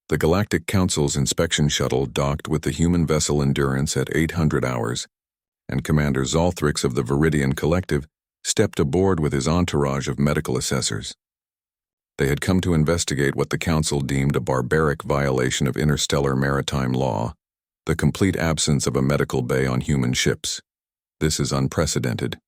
The Galactic Council's inspection shuttle docked with the human vessel Endurance at 800 hours, and Commander Zolthrix of the Viridian Collective stepped aboard with his entourage of medical assessors. They had come to investigate what the Council deemed a barbaric violation of interstellar maritime law, the complete absence of a medical bay on human ships. This is unprecedented.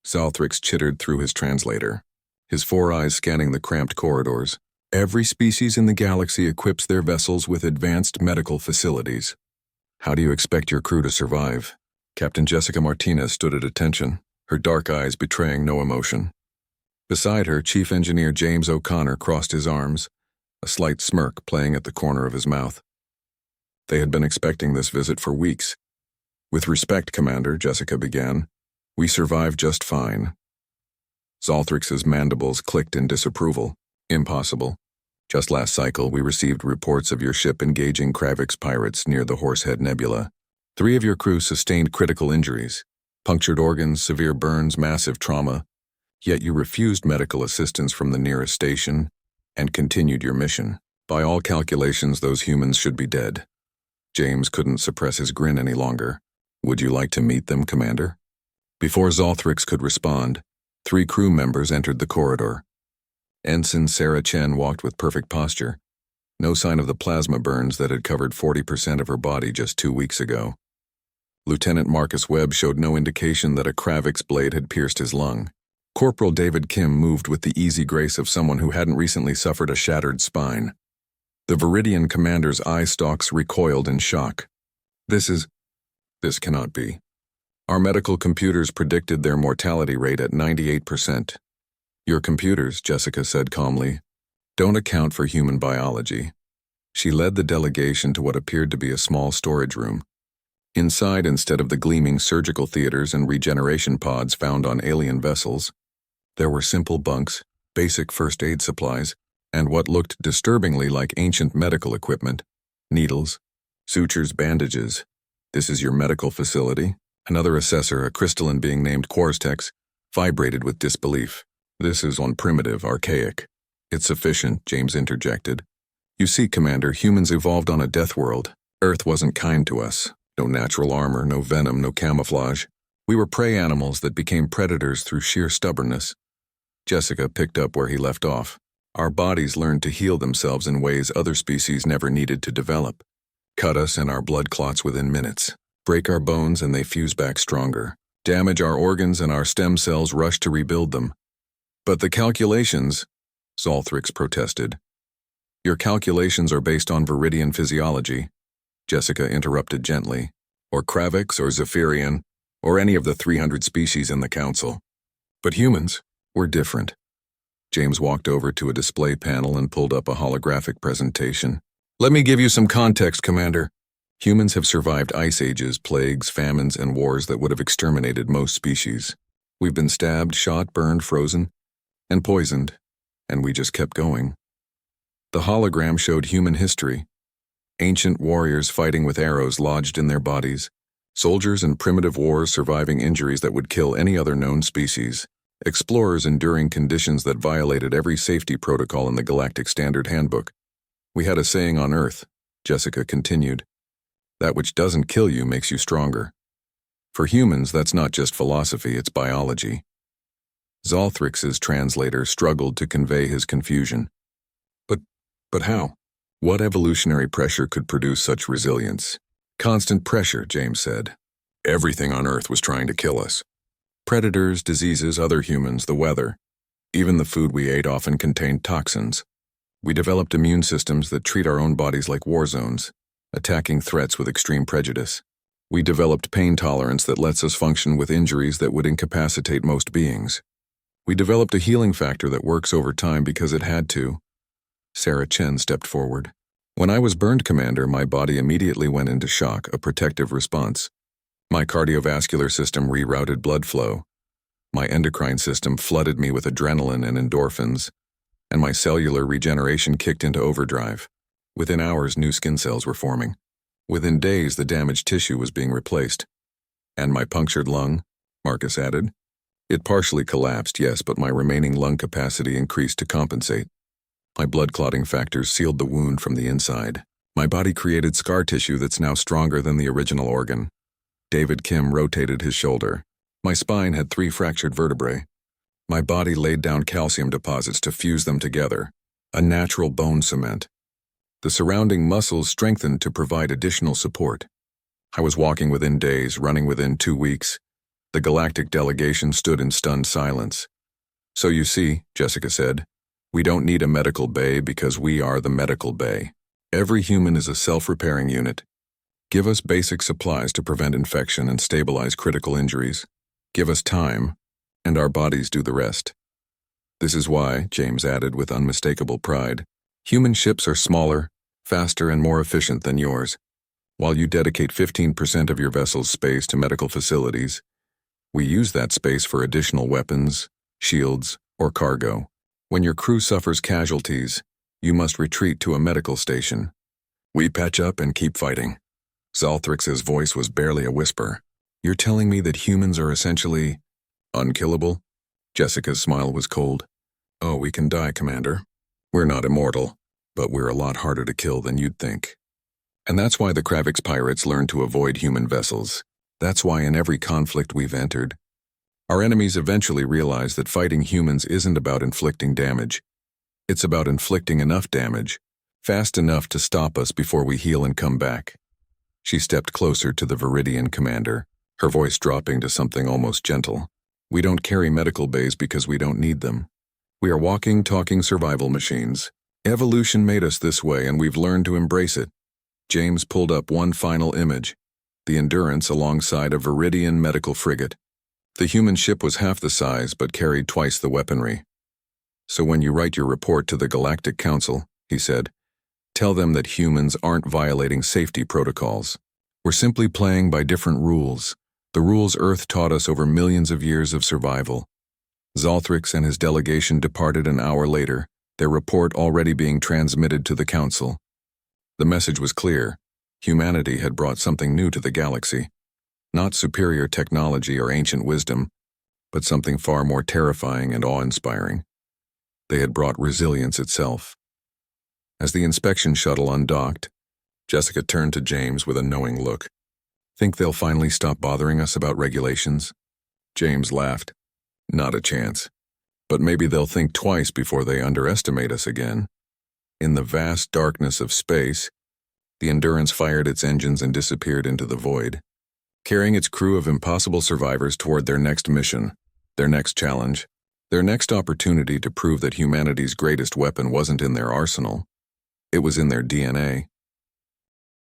Zolthrix chittered through his translator, his four eyes scanning the cramped corridors. Every species in the galaxy equips their vessels with advanced medical facilities. How do you expect your crew to survive? Captain Jessica Martinez stood at attention, her dark eyes betraying no emotion. Beside her, Chief Engineer James O'Connor crossed his arms, a slight smirk playing at the corner of his mouth. They had been expecting this visit for weeks. With respect, Commander, Jessica began, we survived just fine. Zolthrix's mandibles clicked in disapproval. Impossible. Just last cycle, we received reports of your ship engaging Kravik's pirates near the Horsehead Nebula. 3 of your crew sustained critical injuries, punctured organs, severe burns, massive trauma, yet you refused medical assistance from the nearest station and continued your mission. By all calculations, those humans should be dead. James couldn't suppress his grin any longer. Would you like to meet them, Commander? Before Zolthrix could respond, 3 crew members entered the corridor. Ensign Sarah Chen walked with perfect posture, no sign of the plasma burns that had covered 40% of her body just 2 weeks ago. Lieutenant Marcus Webb showed no indication that a Kravik's blade had pierced his lung. Corporal David Kim moved with the easy grace of someone who hadn't recently suffered a shattered spine. The Viridian commander's eye stalks recoiled in shock. This cannot be. Our medical computers predicted their mortality rate at 98%. Your computers, Jessica said calmly, don't account for human biology. She led the delegation to what appeared to be a small storage room. Inside, instead of the gleaming surgical theaters and regeneration pods found on alien vessels, there were simple bunks, basic first aid supplies, and what looked disturbingly like ancient medical equipment. Needles, sutures, bandages. This is your medical facility? Another assessor, a crystalline being named Quarstex, vibrated with disbelief. This is on primitive, archaic. It's sufficient, James interjected. You see, Commander, humans evolved on a death world. Earth wasn't kind to us. No natural armor, no venom, no camouflage. We were prey animals that became predators through sheer stubbornness. Jessica picked up where he left off. Our bodies learned to heal themselves in ways other species never needed to develop. Cut us and our blood clots within minutes. Break our bones and they fuse back stronger. Damage our organs and our stem cells rush to rebuild them. But the calculations, Zolthrix protested. Your calculations are based on Viridian physiology, Jessica interrupted gently, or Kravik's or Zephyrian, or any of the 300 species in the Council. But humans, we're different. James walked over to a display panel and pulled up a holographic presentation. Let me give you some context, Commander. Humans have survived ice ages, plagues, famines, and wars that would have exterminated most species. We've been stabbed, shot, burned, frozen, and poisoned, and we just kept going. The hologram showed human history. Ancient warriors fighting with arrows lodged in their bodies, soldiers in primitive wars surviving injuries that would kill any other known species, explorers enduring conditions that violated every safety protocol in the Galactic Standard Handbook. We had a saying on Earth, Jessica continued, that which doesn't kill you makes you stronger. For humans, that's not just philosophy, it's biology. Zolthrix's translator struggled to convey his confusion. But how? What evolutionary pressure could produce such resilience? Constant pressure, James said. Everything on Earth was trying to kill us. Predators, diseases, other humans, the weather. Even the food we ate often contained toxins. We developed immune systems that treat our own bodies like war zones, attacking threats with extreme prejudice. We developed pain tolerance that lets us function with injuries that would incapacitate most beings. We developed a healing factor that works over time because it had to. Sarah Chen stepped forward. When I was burned, Commander, my body immediately went into shock, a protective response. My cardiovascular system rerouted blood flow. My endocrine system flooded me with adrenaline and endorphins, and my cellular regeneration kicked into overdrive. Within hours, new skin cells were forming. Within days, the damaged tissue was being replaced. And my punctured lung, Marcus added. It partially collapsed, yes, but my remaining lung capacity increased to compensate. My blood clotting factors sealed the wound from the inside. My body created scar tissue that's now stronger than the original organ. David Kim rotated his shoulder. My spine had 3 fractured vertebrae. My body laid down calcium deposits to fuse them together, a natural bone cement. The surrounding muscles strengthened to provide additional support. I was walking within days, running within 2 weeks. The galactic delegation stood in stunned silence. So you see, Jessica said, we don't need a medical bay because we are the medical bay. Every human is a self-repairing unit. Give us basic supplies to prevent infection and stabilize critical injuries. Give us time, and our bodies do the rest. This is why, James added with unmistakable pride, human ships are smaller, faster, and more efficient than yours. While you dedicate 15% of your vessel's space to medical facilities, we use that space for additional weapons, shields, or cargo. When your crew suffers casualties, you must retreat to a medical station. We patch up and keep fighting. Zalthrix's voice was barely a whisper. You're telling me that humans are essentially unkillable? Jessica's smile was cold. Oh, we can die, Commander. We're not immortal, but we're a lot harder to kill than you'd think. And that's why the Kravix pirates learned to avoid human vessels. That's why in every conflict we've entered, our enemies eventually realize that fighting humans isn't about inflicting damage. It's about inflicting enough damage, fast enough to stop us before we heal and come back. She stepped closer to the Viridian commander, her voice dropping to something almost gentle. We don't carry medical bays because we don't need them. We are walking, talking survival machines. Evolution made us this way, and we've learned to embrace it. James pulled up one final image, the Endurance alongside a Viridian medical frigate. The human ship was half the size but carried twice the weaponry. So when you write your report to the Galactic Council, he said, tell them that humans aren't violating safety protocols. We're simply playing by different rules, the rules Earth taught us over millions of years of survival. Zalthrix and his delegation departed an hour later, their report already being transmitted to the Council. The message was clear. Humanity had brought something new to the galaxy. Not superior technology or ancient wisdom, but something far more terrifying and awe-inspiring. They had brought resilience itself. As the inspection shuttle undocked, Jessica turned to James with a knowing look. Think they'll finally stop bothering us about regulations? James laughed. Not a chance. But maybe they'll think twice before they underestimate us again. In the vast darkness of space, the Endurance fired its engines and disappeared into the void, carrying its crew of impossible survivors toward their next mission, their next challenge, their next opportunity to prove that humanity's greatest weapon wasn't in their arsenal. It was in their DNA.